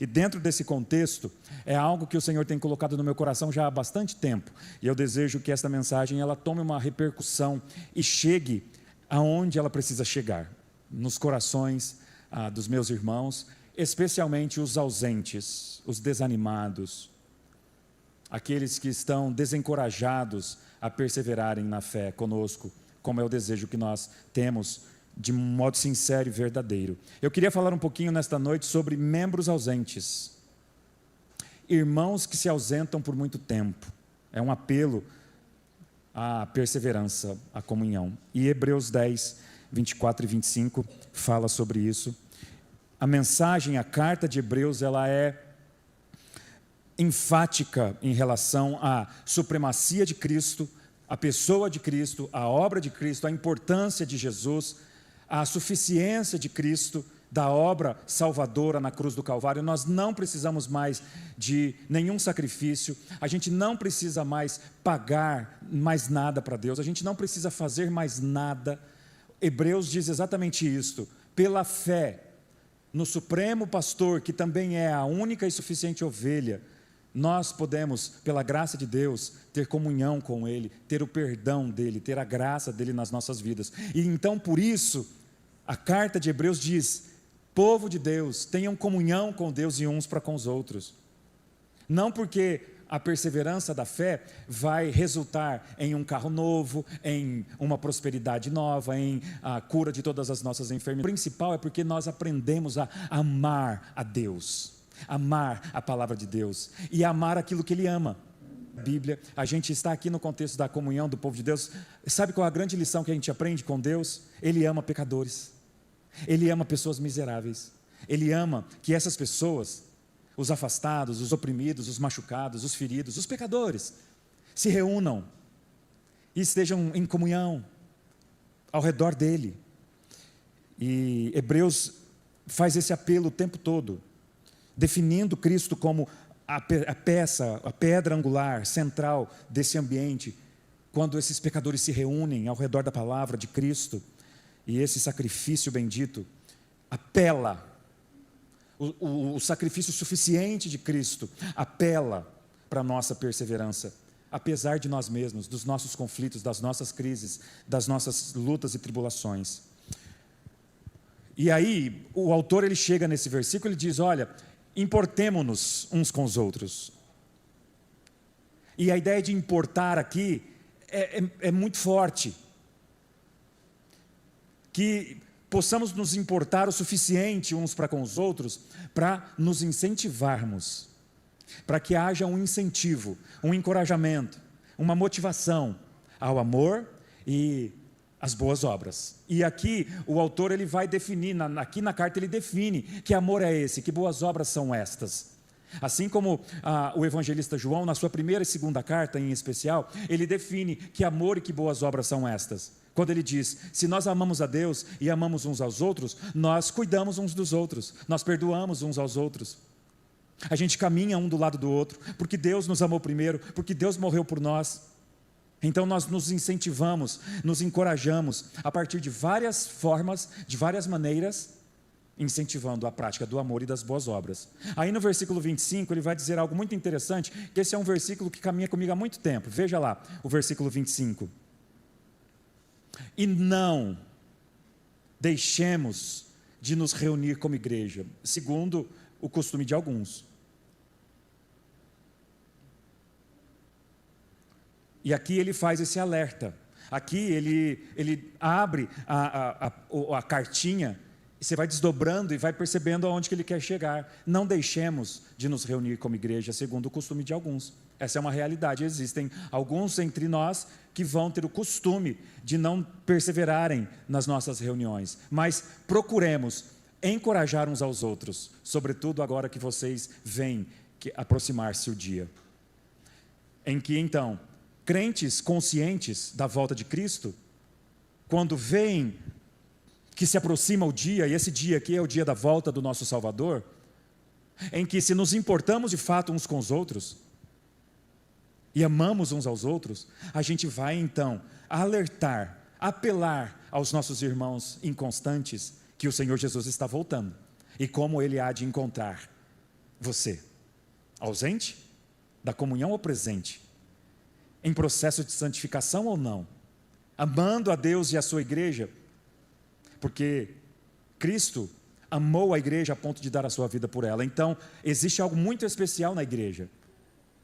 E dentro desse contexto, é algo que o Senhor tem colocado no meu coração já há bastante tempo. E eu desejo que esta mensagem ela tome uma repercussão e chegue aonde ela precisa chegar, nos corações dos meus irmãos, especialmente os ausentes, os desanimados, aqueles que estão desencorajados a perseverarem na fé conosco, como é o desejo que nós temos de um modo sincero e verdadeiro. Eu queria falar um pouquinho nesta noite sobre membros ausentes, irmãos que se ausentam por muito tempo. É um apelo à perseverança, à comunhão. E Hebreus 10, 24 e 25 fala sobre isso. A mensagem, a carta de Hebreus, ela é enfática em relação à supremacia de Cristo, a pessoa de Cristo, a obra de Cristo, a importância de Jesus, a suficiência de Cristo, da obra salvadora na cruz do Calvário. Nós não precisamos mais de nenhum sacrifício, a gente não precisa mais pagar mais nada para Deus, a gente não precisa fazer mais nada. Hebreus diz exatamente isto: pela fé no Supremo Pastor, que também é a única e suficiente ovelha, nós podemos, pela graça de Deus, ter comunhão com Ele, ter o perdão dEle, ter a graça dEle nas nossas vidas. E então, por isso, a carta de Hebreus diz: povo de Deus, tenham comunhão com Deus e uns para com os outros. Não porque a perseverança da fé vai resultar em um carro novo, em uma prosperidade nova, em a cura de todas as nossas enfermidades. O principal é porque nós aprendemos a amar a Deus, amar a palavra de Deus e amar aquilo que Ele ama. Bíblia, a gente está aqui no contexto da comunhão do povo de Deus. Sabe qual é a grande lição que a gente aprende com Deus? Ele ama pecadores, Ele ama pessoas miseráveis, Ele ama que essas pessoas, os afastados, os oprimidos, os machucados, os feridos, os pecadores, se reúnam e estejam em comunhão ao redor dEle. E Hebreus faz esse apelo o tempo todo, definindo Cristo como a peça, a pedra angular, central desse ambiente, quando esses pecadores se reúnem ao redor da palavra de Cristo, e esse sacrifício bendito apela, o sacrifício suficiente de Cristo apela para a nossa perseverança, apesar de nós mesmos, dos nossos conflitos, das nossas crises, das nossas lutas e tribulações. E aí, o autor ele chega nesse versículo e ele diz: olha, importemo-nos uns com os outros. E a ideia de importar aqui é muito forte. Que possamos nos importar o suficiente uns para com os outros, para nos incentivarmos, para que haja um incentivo, um encorajamento, uma motivação ao amor e às boas obras. E aqui o autor ele vai definir, aqui na carta ele define que amor é esse, que boas obras são estas. Assim como o evangelista João, na sua primeira e segunda carta em especial, ele define que amor e que boas obras são estas. Quando ele diz: se nós amamos a Deus e amamos uns aos outros, nós cuidamos uns dos outros, nós perdoamos uns aos outros, a gente caminha um do lado do outro, porque Deus nos amou primeiro, porque Deus morreu por nós. Então nós nos incentivamos, nos encorajamos, a partir de várias formas, de várias maneiras, incentivando a prática do amor e das boas obras. Aí no versículo 25 ele vai dizer algo muito interessante, que esse é um versículo que caminha comigo há muito tempo. Veja lá, o versículo 25. E não deixemos de nos reunir como igreja, segundo o costume de alguns. E aqui ele faz esse alerta. Aqui ele abre a cartinha, e você vai desdobrando e vai percebendo aonde que ele quer chegar. Não deixemos de nos reunir como igreja, segundo o costume de alguns. Essa é uma realidade. Existem alguns entre nós que vão ter o costume de não perseverarem nas nossas reuniões. Mas procuremos encorajar uns aos outros, sobretudo agora que vocês veem aproximar-se o dia. Em que então, crentes conscientes da volta de Cristo, quando veem que se aproxima o dia, e esse dia aqui é o dia da volta do nosso Salvador, em que se nos importamos de fato uns com os outros, e amamos uns aos outros, a gente vai então alertar, apelar aos nossos irmãos inconstantes, que o Senhor Jesus está voltando, e como Ele há de encontrar você? Ausente da comunhão ou presente? Em processo de santificação ou não? Amando a Deus e a sua igreja? Porque Cristo amou a igreja a ponto de dar a sua vida por ela. Então, existe algo muito especial na igreja,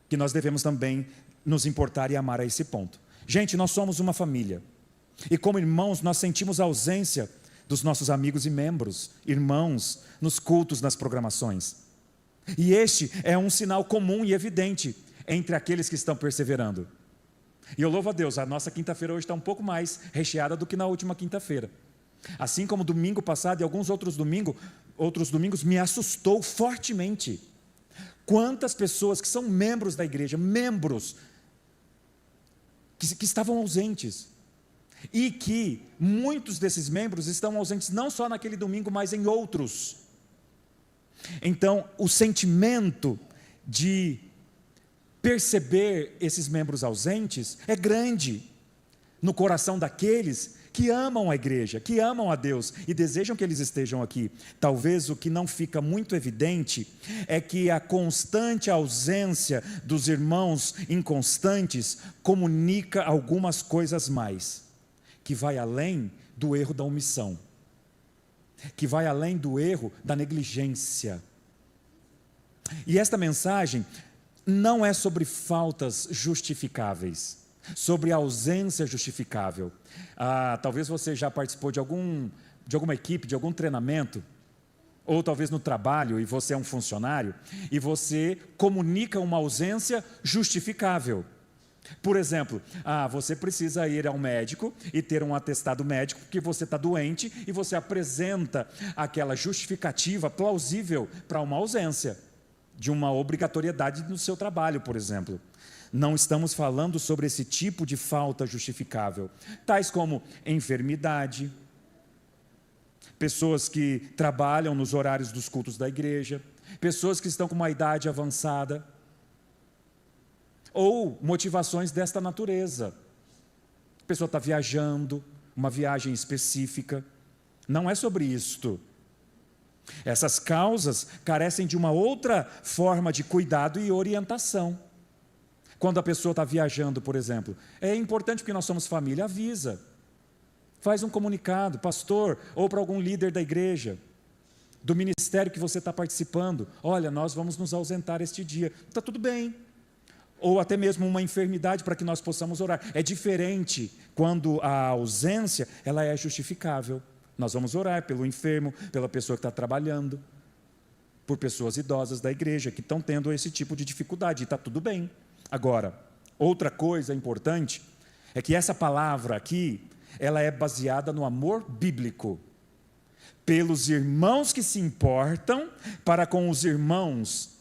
que nós devemos também nos importar e amar a esse ponto. Gente, nós somos uma família. E como irmãos, nós sentimos a ausência dos nossos amigos e membros, irmãos, nos cultos, nas programações. E este é um sinal comum e evidente entre aqueles que estão perseverando. E eu louvo a Deus, a nossa quinta-feira hoje está um pouco mais recheada do que na última quinta-feira. Assim como domingo passado e alguns outros domingos me assustou fortemente. Quantas pessoas que são membros da igreja, que estavam ausentes. E que muitos desses membros estão ausentes não só naquele domingo, mas em outros. Então, o sentimento de perceber esses membros ausentes é grande no coração daqueles que amam a igreja, que amam a Deus e desejam que eles estejam aqui. Talvez o que não fica muito evidente é que a constante ausência dos irmãos inconstantes comunica algumas coisas mais, que vai além do erro da omissão, que vai além do erro da negligência. E esta mensagem não é sobre faltas justificáveis, sobre ausência justificável. Talvez você já participou de alguma equipe, de algum treinamento, ou talvez no trabalho, e você é um funcionário, e você comunica uma ausência justificável. Por exemplo, você precisa ir ao médico e ter um atestado médico porque você está doente, e você apresenta aquela justificativa plausível para uma ausência, de uma obrigatoriedade no seu trabalho, por exemplo. Não estamos falando sobre esse tipo de falta justificável, tais como enfermidade, pessoas que trabalham nos horários dos cultos da igreja, pessoas que estão com uma idade avançada, ou motivações desta natureza. A pessoa está viajando, uma viagem específica. Não é sobre isto. Essas causas carecem de uma outra forma de cuidado e orientação. Quando a pessoa está viajando, por exemplo, é importante, porque nós somos família, avisa. Faz um comunicado, pastor, ou para algum líder da igreja, do ministério que você está participando. Olha, nós vamos nos ausentar este dia. Está tudo bem. Ou até mesmo uma enfermidade para que nós possamos orar. É diferente quando a ausência ela é justificável. Nós vamos orar pelo enfermo, pela pessoa que está trabalhando, por pessoas idosas da igreja que estão tendo esse tipo de dificuldade, e está tudo bem. Agora, outra coisa importante é que essa palavra aqui, ela é baseada no amor bíblico, pelos irmãos que se importam para com os irmãos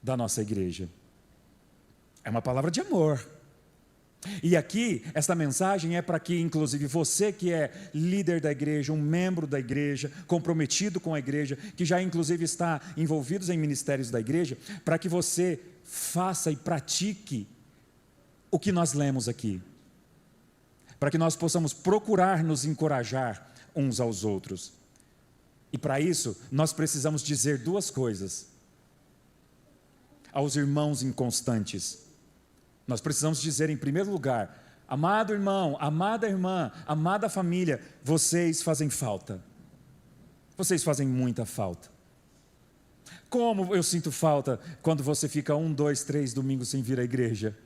da nossa igreja. É uma palavra de amor. E aqui, esta mensagem é para que, inclusive, você que é líder da igreja, um membro da igreja, comprometido com a igreja, que já inclusive está envolvido em ministérios da igreja, para que você faça e pratique o que nós lemos aqui. Para que nós possamos procurar nos encorajar uns aos outros. E para isso, nós precisamos dizer duas coisas aos irmãos inconstantes. Nós precisamos dizer, em primeiro lugar, amado irmão, amada irmã, amada família, vocês fazem falta. Vocês fazem muita falta. Como eu sinto falta quando você fica 1, 2, 3 domingos sem vir à igreja?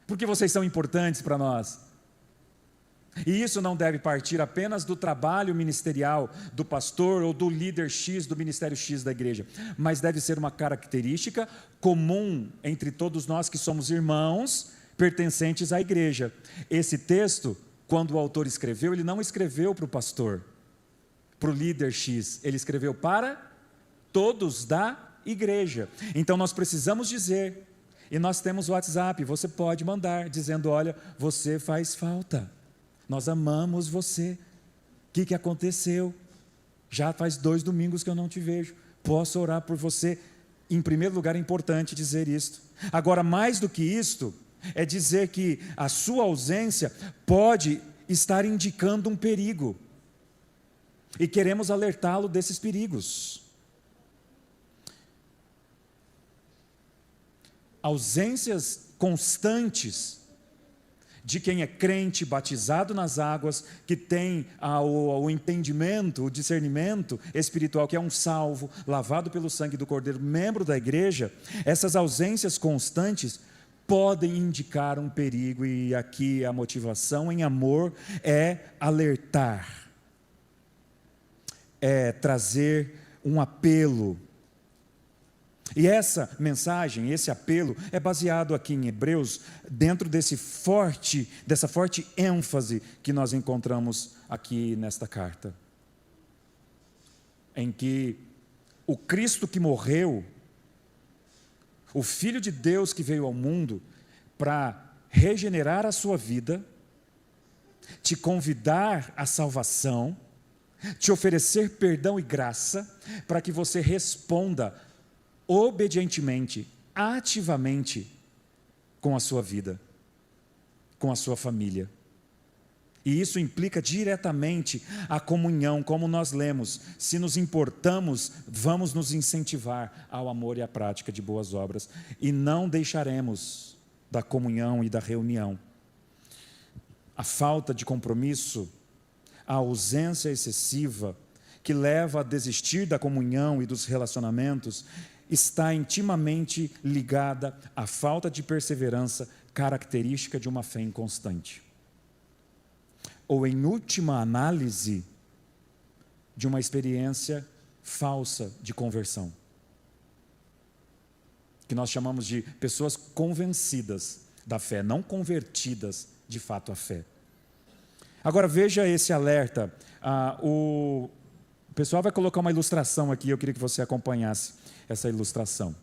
Porque vocês são importantes para nós. E isso não deve partir apenas do trabalho ministerial do pastor ou do líder X, do ministério X da igreja, mas deve ser uma característica comum entre todos nós que somos irmãos pertencentes à igreja. Esse texto, quando o autor escreveu, ele não escreveu para o pastor, para o líder X, ele escreveu para todos da igreja. Então nós precisamos dizer, e nós temos o WhatsApp, você pode mandar dizendo, olha, você faz falta. Nós amamos você. O que aconteceu? Já faz 2 domingos que eu não te vejo. Posso orar por você? Em primeiro lugar, é importante dizer isto. Agora, mais do que isto, é dizer que a sua ausência pode estar indicando um perigo. E queremos alertá-lo desses perigos. ausências constantes de quem é crente, batizado nas águas, que tem o entendimento, o discernimento espiritual, que é um salvo, lavado pelo sangue do Cordeiro, membro da igreja. Essas ausências constantes podem indicar um perigo, e aqui a motivação em amor é alertar, é trazer um apelo. E essa mensagem, esse apelo, é baseado aqui em Hebreus, dentro dessa forte ênfase que nós encontramos aqui nesta carta, em que o Cristo que morreu, o Filho de Deus que veio ao mundo para regenerar a sua vida, te convidar à salvação, te oferecer perdão e graça, para que você responda obedientemente, ativamente, com a sua vida, com a sua família. E isso implica diretamente a comunhão, como nós lemos. Se nos importamos, vamos nos incentivar ao amor e à prática de boas obras, e não deixaremos da comunhão e da reunião. A falta de compromisso, a ausência excessiva, que leva a desistir da comunhão e dos relacionamentos, está intimamente ligada à falta de perseverança, característica de uma fé inconstante. Ou, em última análise, de uma experiência falsa de conversão, que nós chamamos de pessoas convencidas da fé, não convertidas de fato à fé. Agora veja esse alerta. O pessoal vai colocar uma ilustração aqui, eu queria que você acompanhasse essa ilustração.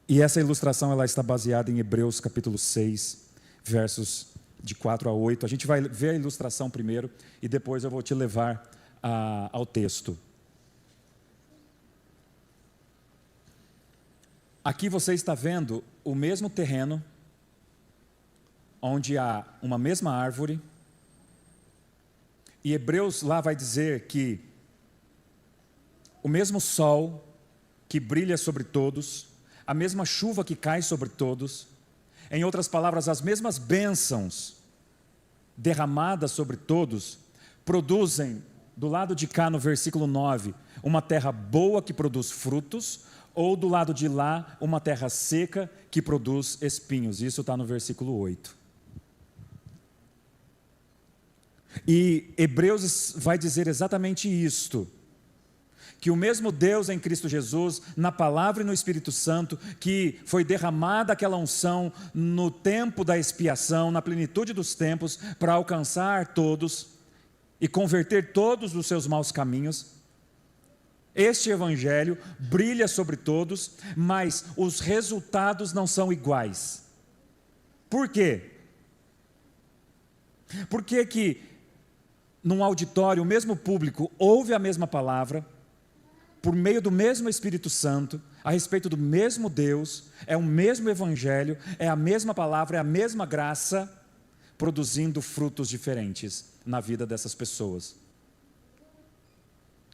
E essa ilustração ela está baseada em Hebreus capítulo 6, versos de 4 a 8. A gente vai ver a ilustração primeiro e depois eu vou te levar ao texto. Aqui você está vendo o mesmo terreno, onde há uma mesma árvore, e Hebreus lá vai dizer que o mesmo sol que brilha sobre todos, a mesma chuva que cai sobre todos, em outras palavras, as mesmas bênçãos derramadas sobre todos, produzem, do lado de cá no versículo 9, uma terra boa que produz frutos, ou do lado de lá, uma terra seca que produz espinhos. Isso está no versículo 8. E Hebreus vai dizer exatamente isto, que o mesmo Deus em Cristo Jesus, na palavra e no Espírito Santo, que foi derramada aquela unção no tempo da expiação, na plenitude dos tempos, para alcançar todos e converter todos dos seus maus caminhos. Este evangelho brilha sobre todos, mas os resultados não são iguais. Por quê? Por que que num auditório o mesmo público ouve a mesma palavra, por meio do mesmo Espírito Santo, a respeito do mesmo Deus, é o mesmo evangelho, é a mesma palavra, é a mesma graça, produzindo frutos diferentes na vida dessas pessoas?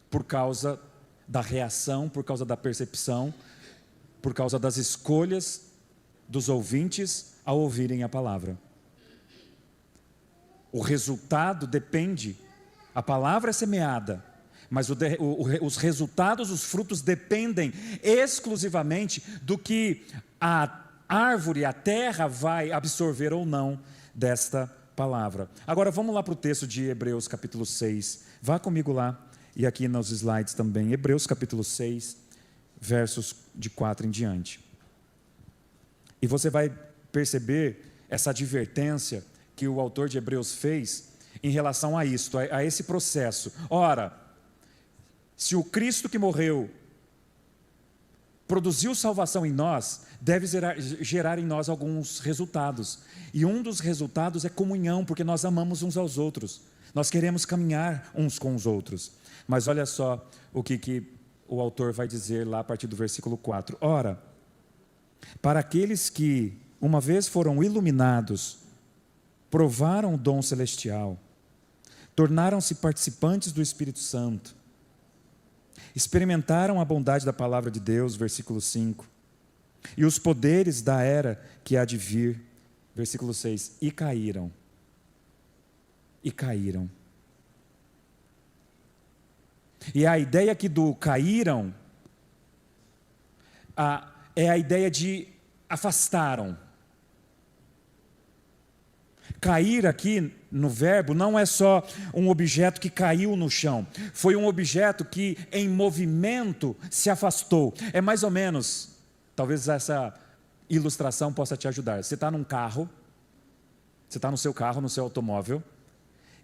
Por causa da reação, por causa da percepção, por causa das escolhas dos ouvintes ao ouvirem a palavra. O resultado depende, a palavra é semeada, mas os resultados, os frutos dependem exclusivamente do que a árvore, a terra vai absorver ou não desta palavra. Agora vamos lá para o texto de Hebreus capítulo 6, vá comigo lá, e aqui nos slides também, Hebreus capítulo 6, versos de 4 em diante. E você vai perceber essa advertência que o autor de Hebreus fez em relação a isto, a esse processo. Ora, se o Cristo que morreu produziu salvação em nós, deve gerar em nós alguns resultados. E um dos resultados é comunhão, porque nós amamos uns aos outros. Nós queremos caminhar uns com os outros. Mas olha só o que o autor vai dizer lá a partir do versículo 4. Ora, para aqueles que uma vez foram iluminados, provaram o dom celestial, tornaram-se participantes do Espírito Santo, experimentaram a bondade da palavra de Deus, versículo 5, e os poderes da era que há de vir. Versículo 6, e caíram. E caíram. E a ideia aqui do caíram é a ideia de afastaram. Cair aqui no verbo não é só um objeto que caiu no chão, foi um objeto que em movimento se afastou. É mais ou menos, talvez essa ilustração possa te ajudar. Você está num carro, você está no seu carro, no seu automóvel,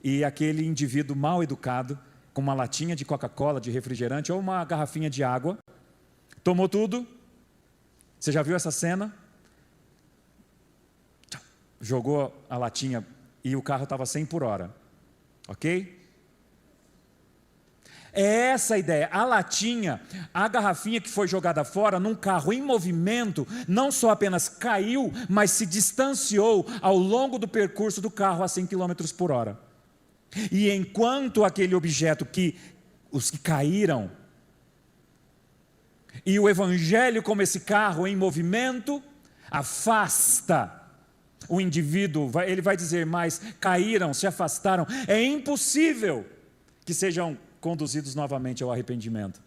e aquele indivíduo mal educado, com uma latinha de Coca-Cola, de refrigerante ou uma garrafinha de água, tomou tudo. Você já viu essa cena? Jogou a latinha e o carro estava 100 por hora, ok? É essa a ideia, a latinha, a garrafinha que foi jogada fora num carro em movimento, não só apenas caiu, mas se distanciou ao longo do percurso do carro a 100 km por hora. E enquanto aquele objeto os que caíram, e o evangelho como esse carro em movimento, afasta o indivíduo, ele vai dizer, mas caíram, se afastaram, é impossível que sejam conduzidos novamente ao arrependimento,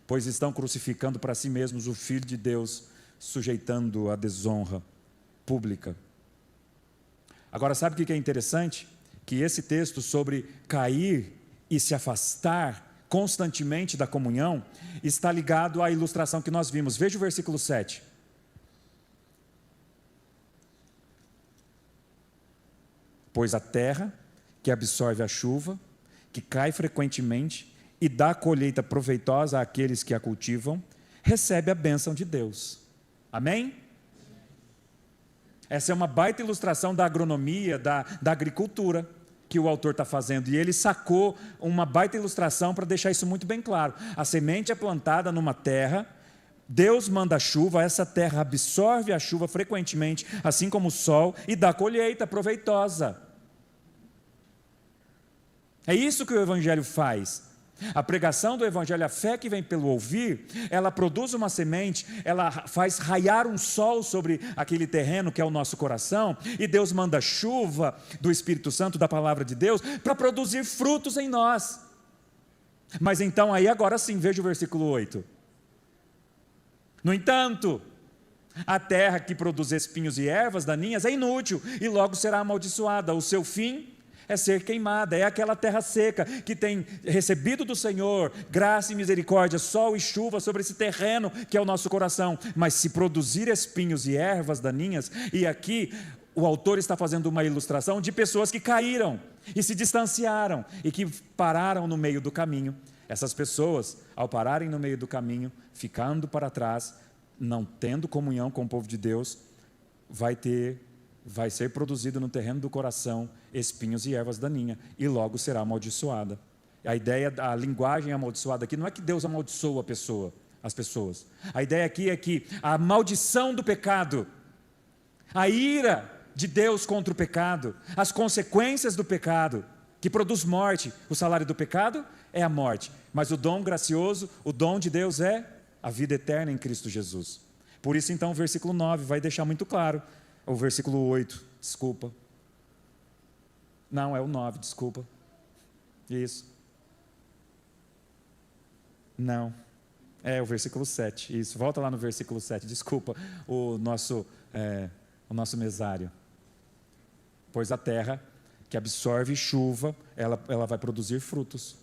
pois estão crucificando para si mesmos o Filho de Deus, sujeitando a desonra pública. Agora, sabe o que é interessante? Que esse texto sobre cair e se afastar constantemente da comunhão está ligado à ilustração que nós vimos. Veja o versículo 7. Pois a terra que absorve a chuva, que cai frequentemente e dá colheita proveitosa àqueles que a cultivam, recebe a bênção de Deus. Amém? Essa é uma baita ilustração da agronomia, da agricultura que o autor está fazendo, e ele sacou uma baita ilustração para deixar isso muito bem claro. A semente é plantada numa terra, Deus manda a chuva, essa terra absorve a chuva frequentemente, assim como o sol, e dá colheita proveitosa. É isso que o evangelho faz. A pregação do evangelho, a fé que vem pelo ouvir, ela produz uma semente, ela faz raiar um sol sobre aquele terreno que é o nosso coração, e Deus manda chuva do Espírito Santo, da palavra de Deus, para produzir frutos em nós. Mas então aí agora sim, veja o versículo 8. No entanto, a terra que produz espinhos e ervas daninhas é inútil, e logo será amaldiçoada. O seu fim é ser queimada, é aquela terra seca que tem recebido do Senhor graça e misericórdia, sol e chuva sobre esse terreno que é o nosso coração, mas se produzir espinhos e ervas daninhas, e aqui o autor está fazendo uma ilustração de pessoas que caíram e se distanciaram e que pararam no meio do caminho. Essas pessoas, ao pararem no meio do caminho, ficando para trás, não tendo comunhão com o povo de Deus, vai ser produzido no terreno do coração espinhos e ervas daninhas, e logo será amaldiçoada. A ideia, a linguagem amaldiçoada aqui, não é que Deus amaldiçoa as pessoas. A ideia aqui é que a maldição do pecado, a ira de Deus contra o pecado, as consequências do pecado, que produz morte, o salário do pecado é a morte, mas o dom gracioso, o dom de Deus é a vida eterna em Cristo Jesus. Por isso então o versículo 9 vai deixar muito claro, o versículo 8, desculpa. Não, é o 9, desculpa. Isso. Não. É o versículo 7, isso. Volta lá no versículo 7, desculpa o nosso mesário. Pois a terra que absorve chuva, ela vai produzir frutos.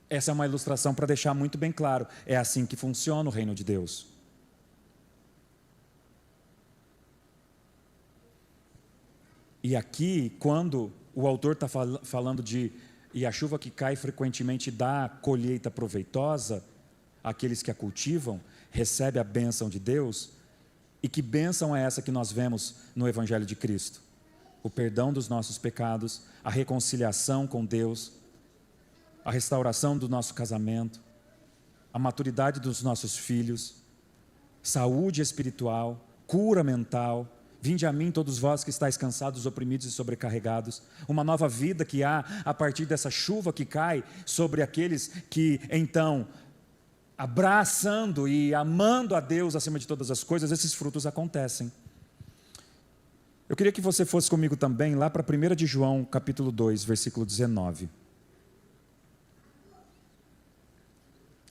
Essa é uma ilustração para deixar muito bem claro. É assim que funciona o reino de Deus. E aqui, quando o autor está falando e a chuva que cai frequentemente dá colheita proveitosa, àqueles que a cultivam, recebe a bênção de Deus. E que bênção é essa que nós vemos no Evangelho de Cristo? O perdão dos nossos pecados, a reconciliação com Deus, a restauração do nosso casamento, a maturidade dos nossos filhos, saúde espiritual, cura mental. Vinde a mim todos vós que estáis cansados, oprimidos e sobrecarregados. Uma nova vida que há a partir dessa chuva que cai sobre aqueles que então abraçando e amando a Deus acima de todas as coisas, esses frutos acontecem. Eu queria que você fosse comigo também lá para 1 de João, capítulo 2, versículo 19.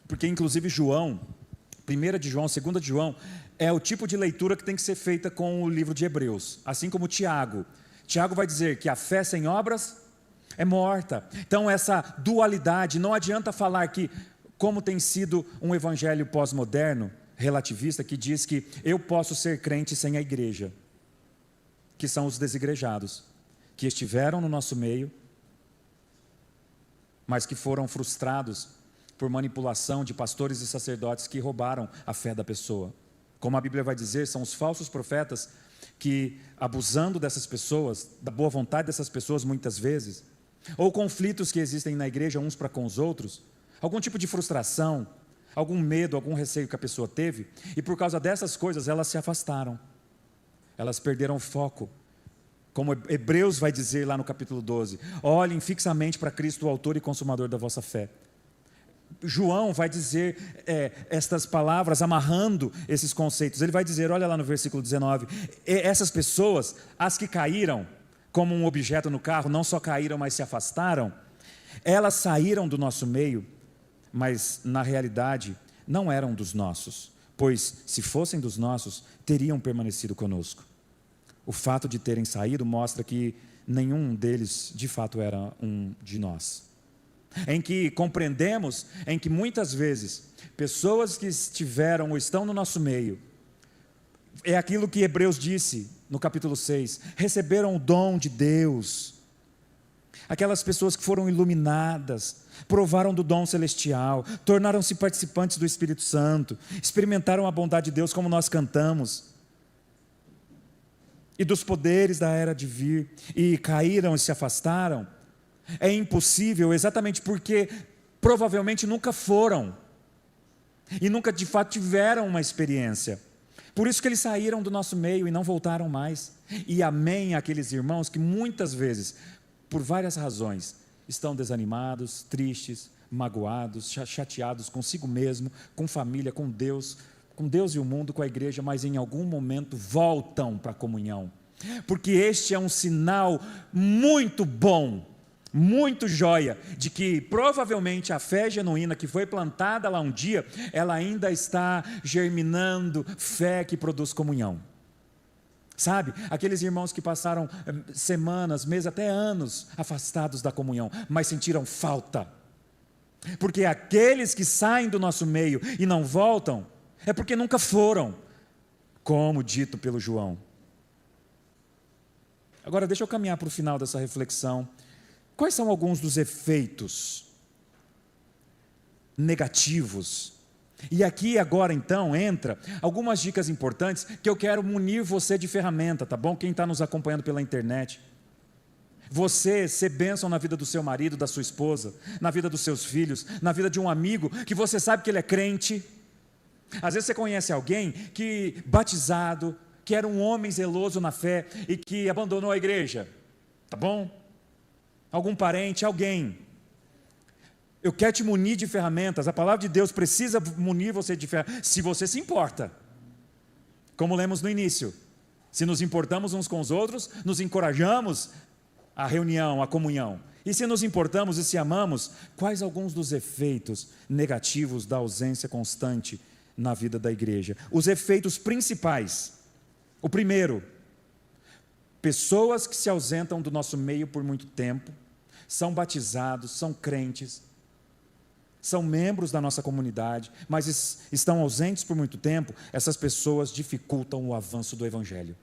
Porque inclusive João, 1 de João, 2 de João, é o tipo de leitura que tem que ser feita com o livro de Hebreus, assim como Tiago. Tiago vai dizer que a fé sem obras é morta. Então essa dualidade, não adianta falar que, como tem sido um evangelho pós-moderno, relativista, que diz que eu posso ser crente sem a igreja, que são os desigrejados, que estiveram no nosso meio, mas que foram frustrados por manipulação de pastores e sacerdotes que roubaram a fé da pessoa. Como a Bíblia vai dizer, são os falsos profetas que, abusando dessas pessoas, da boa vontade dessas pessoas muitas vezes, ou conflitos que existem na igreja uns para com os outros, algum tipo de frustração, algum medo, algum receio que a pessoa teve, e por causa dessas coisas elas se afastaram, elas perderam o foco. Como Hebreus vai dizer lá no capítulo 12, olhem fixamente para Cristo, o autor e consumador da vossa fé. João vai dizer estas palavras amarrando esses conceitos. Ele vai dizer, olha lá no versículo 19, essas pessoas, as que caíram como um objeto no carro, não só caíram, mas se afastaram, elas saíram do nosso meio, mas na realidade não eram dos nossos, pois se fossem dos nossos, teriam permanecido conosco. O fato de terem saído mostra que nenhum deles de fato era um de nós. Em que compreendemos, em que muitas vezes, pessoas que estiveram ou estão no nosso meio, é aquilo que Hebreus disse no capítulo 6, receberam o dom de Deus, aquelas pessoas que foram iluminadas, provaram do dom celestial, tornaram-se participantes do Espírito Santo, experimentaram a bondade de Deus como nós cantamos, e dos poderes da era de vir, e caíram e se afastaram. É impossível, exatamente porque provavelmente nunca foram e nunca de fato tiveram uma experiência. Por isso que eles saíram do nosso meio e não voltaram mais. E amém àqueles irmãos que muitas vezes, por várias razões, estão desanimados, tristes, magoados, chateados consigo mesmo, com família, com Deus e o mundo, com a igreja, mas em algum momento voltam para a comunhão. Porque este é um sinal muito bom, muito joia, de que provavelmente a fé genuína que foi plantada lá um dia, ela ainda está germinando fé que produz comunhão. Sabe, aqueles irmãos que passaram semanas, meses, até anos afastados da comunhão, mas sentiram falta. Porque aqueles que saem do nosso meio e não voltam, é porque nunca foram, como dito pelo João. Agora deixa eu caminhar para o final dessa reflexão. Quais são alguns dos efeitos negativos? E aqui agora então entra algumas dicas importantes que eu quero munir você de ferramenta, tá bom? Quem está nos acompanhando pela internet. Você ser bênção na vida do seu marido, da sua esposa, na vida dos seus filhos, na vida de um amigo que você sabe que ele é crente. Às vezes você conhece alguém que, batizado, que era um homem zeloso na fé e que abandonou a igreja, tá bom? Algum parente, alguém. Eu quero te munir de ferramentas. A palavra de Deus precisa munir você de ferramentas, se você se importa. Como lemos no início, se nos importamos uns com os outros, nos encorajamos a reunião, a comunhão. E se nos importamos e se amamos, quais alguns dos efeitos negativos da ausência constante na vida da igreja? Os efeitos principais. O primeiro, pessoas que se ausentam do nosso meio por muito tempo, são batizados, são crentes, são membros da nossa comunidade, mas estão ausentes por muito tempo, essas pessoas dificultam o avanço do Evangelho.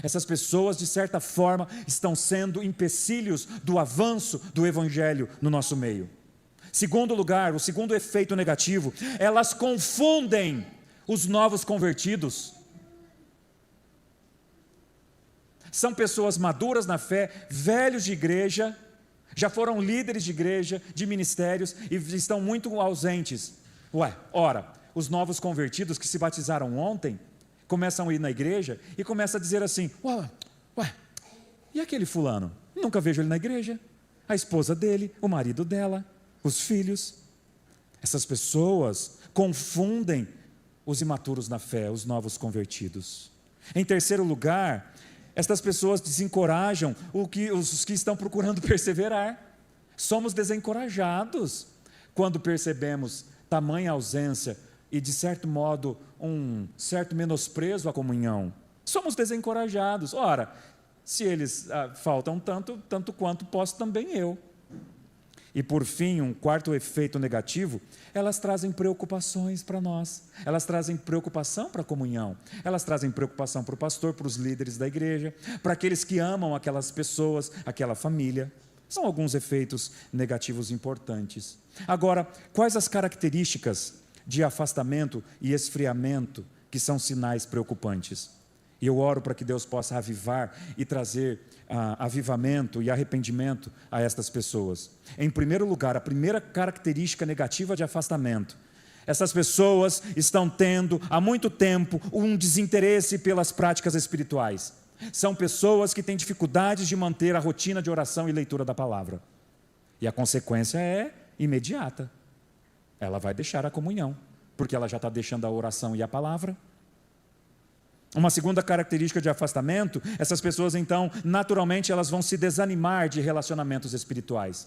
Essas pessoas, de certa forma, estão sendo empecilhos do avanço do Evangelho no nosso meio. Segundo lugar, o segundo efeito negativo, elas confundem os novos convertidos. São pessoas maduras na fé, velhos de igreja, já foram líderes de igreja, de ministérios e estão muito ausentes. Ora, os novos convertidos que se batizaram ontem, começam a ir na igreja e começam a dizer assim, e aquele fulano? Nunca vejo ele na igreja. A esposa dele, o marido dela, os filhos. Essas pessoas confundem os imaturos na fé, os novos convertidos. Em terceiro lugar, estas pessoas desencorajam os que estão procurando perseverar. Somos desencorajados quando percebemos tamanha ausência e, de certo modo, um certo menosprezo à comunhão. Somos desencorajados. Ora, se eles faltam tanto quanto posso também eu. E por fim, um quarto efeito negativo, elas trazem preocupações para nós, elas trazem preocupação para a comunhão, elas trazem preocupação para o pastor, para os líderes da igreja, para aqueles que amam aquelas pessoas, aquela família. São alguns efeitos negativos importantes. Agora, quais as características de afastamento e esfriamento que são sinais preocupantes? E eu oro para que Deus possa avivar e trazer avivamento e arrependimento a estas pessoas. Em primeiro lugar, a primeira característica negativa de afastamento: essas pessoas estão tendo há muito tempo um desinteresse pelas práticas espirituais. São pessoas que têm dificuldades de manter a rotina de oração e leitura da palavra. E a consequência é imediata. Ela vai deixar a comunhão, porque ela já está deixando a oração e a palavra. Uma segunda característica de afastamento: essas pessoas então, naturalmente, elas vão se desanimar de relacionamentos espirituais.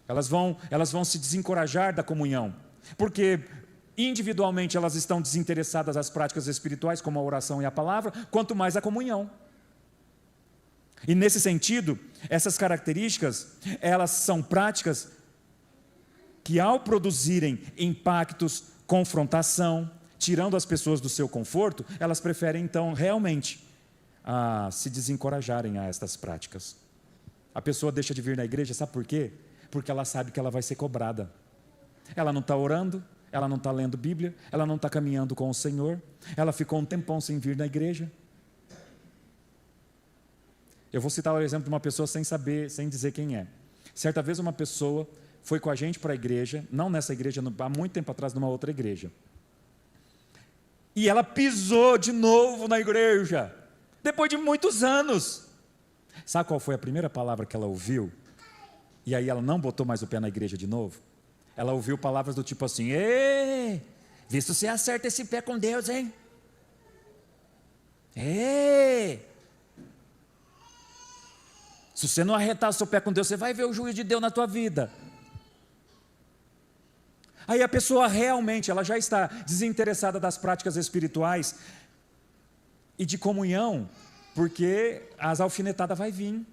Elas vão se desencorajar da comunhão, porque individualmente elas estão desinteressadas às práticas espirituais, como a oração e a palavra, quanto mais a comunhão. E nesse sentido, essas características, elas são práticas que, ao produzirem impactos, confrontação, tirando as pessoas do seu conforto, elas preferem então realmente se desencorajarem a estas práticas. A pessoa deixa de vir na igreja, sabe por quê? Porque ela sabe que ela vai ser cobrada. Ela não está orando, ela não está lendo Bíblia, ela não está caminhando com o Senhor, ela ficou um tempão sem vir na igreja. Eu vou citar o exemplo de uma pessoa sem saber, sem dizer quem é. Certa vez uma pessoa foi com a gente para a igreja, não nessa igreja, há muito tempo atrás, numa outra igreja. E ela pisou de novo na igreja, depois de muitos anos. Sabe qual foi a primeira palavra que ela ouviu? E aí ela não botou mais o pé na igreja de novo? Ela ouviu palavras do tipo assim: "Ê, vê se você acerta esse pé com Deus, hein? Ê, se você não arretar o seu pé com Deus, você vai ver o juízo de Deus na tua vida." Aí a pessoa realmente, ela já está desinteressada das práticas espirituais e de comunhão, porque as alfinetadas vai vir,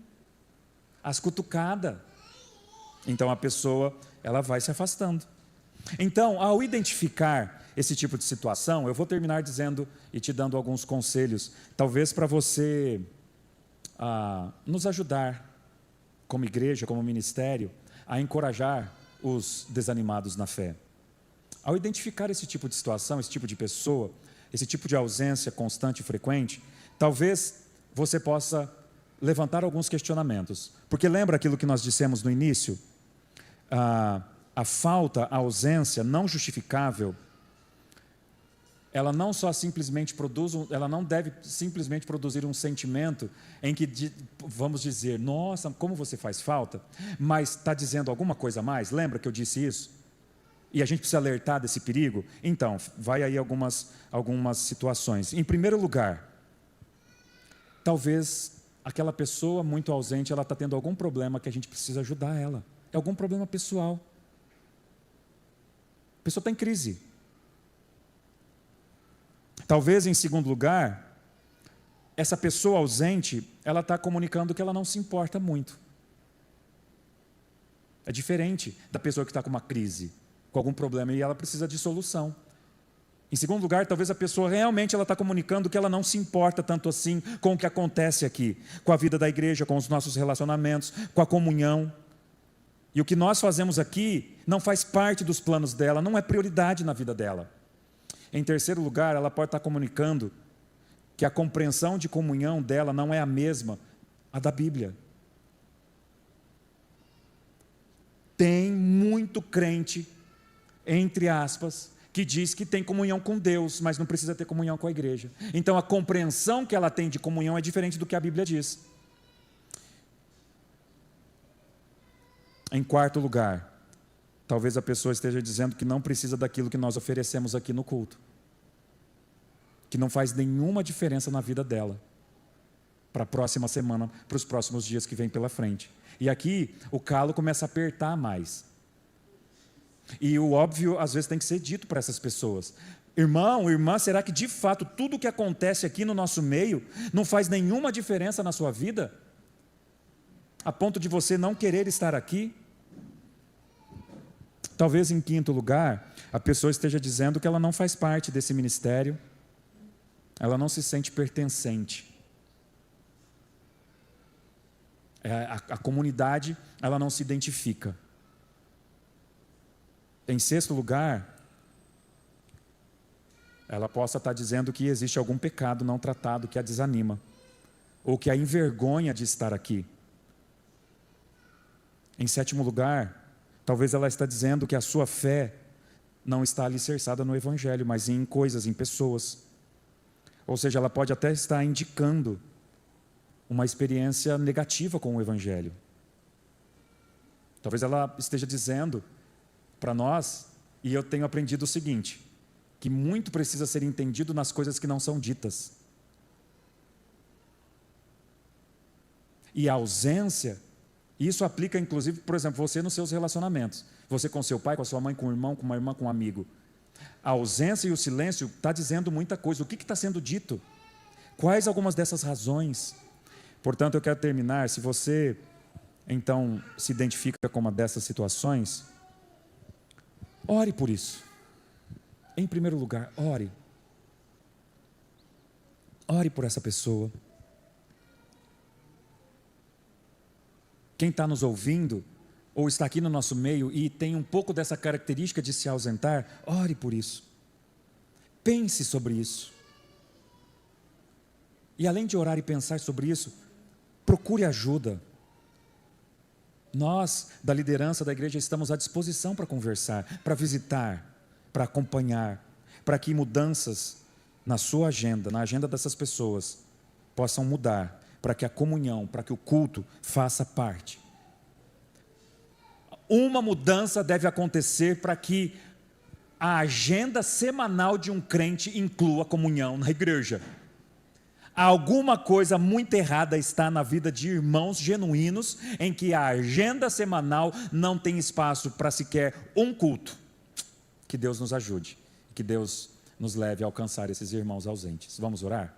as cutucadas. Então a pessoa, ela vai se afastando. Então, ao identificar esse tipo de situação, eu vou terminar dizendo e te dando alguns conselhos, talvez para você nos ajudar, como igreja, como ministério, a encorajar os desanimados na fé. Ao identificar esse tipo de situação, esse tipo de pessoa, esse tipo de ausência constante e frequente, talvez você possa levantar alguns questionamentos. Porque lembra aquilo que nós dissemos no início? A falta, a ausência não justificável, ela não só simplesmente ela não deve simplesmente produzir um sentimento em que vamos dizer: "Nossa, como você faz falta", mas está dizendo alguma coisa a mais. Lembra que eu disse isso? E a gente precisa alertar desse perigo? Então, vai aí algumas situações. Em primeiro lugar, talvez aquela pessoa muito ausente, ela está tendo algum problema que a gente precisa ajudar ela. É algum problema pessoal. A pessoa está em crise. Talvez, em segundo lugar, essa pessoa ausente, ela está comunicando que ela não se importa muito. É diferente da pessoa que está com uma crise, com algum problema, e ela precisa de solução. Em segundo lugar, talvez a pessoa realmente ela está comunicando que ela não se importa tanto assim com o que acontece aqui, com a vida da igreja, com os nossos relacionamentos, com a comunhão. E o que nós fazemos aqui não faz parte dos planos dela, não é prioridade na vida dela. Em terceiro lugar, ela pode estar comunicando que a compreensão de comunhão dela não é a mesma a da Bíblia. Tem muito crente, entre aspas, que diz que tem comunhão com Deus, mas não precisa ter comunhão com a igreja. Então a compreensão que ela tem de comunhão é diferente do que a Bíblia diz. Em quarto lugar, Talvez a pessoa esteja dizendo que não precisa daquilo que nós oferecemos aqui no culto, que não faz nenhuma diferença na vida dela, para a próxima semana, para os próximos dias que vem pela frente. E aqui o calo começa a apertar mais. E o óbvio às vezes tem que ser dito para essas pessoas: irmão, irmã, será que de fato tudo o que acontece aqui no nosso meio não faz nenhuma diferença na sua vida, a ponto de você não querer estar aqui? Talvez em quinto lugar, a pessoa esteja dizendo que ela não faz parte desse ministério, ela não se sente pertencente. A comunidade, ela não se identifica. Em sexto lugar, ela possa estar dizendo que existe algum pecado não tratado que a desanima, ou que a envergonha de estar aqui. Em sétimo lugar, talvez ela está dizendo que a sua fé não está alicerçada no Evangelho, mas em coisas, em pessoas. Ou seja, ela pode até estar indicando uma experiência negativa com o Evangelho. Talvez ela esteja dizendo para nós, e eu tenho aprendido o seguinte, que muito precisa ser entendido nas coisas que não são ditas. E a ausência, isso aplica inclusive, por exemplo, você nos seus relacionamentos. Você com seu pai, com a sua mãe, com o irmão, com uma irmã, com um amigo. A ausência e o silêncio está dizendo muita coisa. O que está sendo dito? Quais algumas dessas razões? Portanto, eu quero terminar. Se você, então, se identifica com uma dessas situações, ore por isso. Em primeiro lugar, ore. Ore por essa pessoa. Quem está nos ouvindo, ou está aqui no nosso meio e tem um pouco dessa característica de se ausentar, ore por isso. Pense sobre isso. E além de orar e pensar sobre isso, procure ajuda. Nós, da liderança da igreja, estamos à disposição para conversar, para visitar, para acompanhar, para que mudanças na sua agenda, na agenda dessas pessoas, possam mudar, para que a comunhão, para que o culto faça parte. Uma mudança deve acontecer para que a agenda semanal de um crente inclua a comunhão na igreja. Alguma coisa muito errada está na vida de irmãos genuínos, em que a agenda semanal não tem espaço para sequer um culto. Que Deus nos ajude, que Deus nos leve a alcançar esses irmãos ausentes. Vamos orar?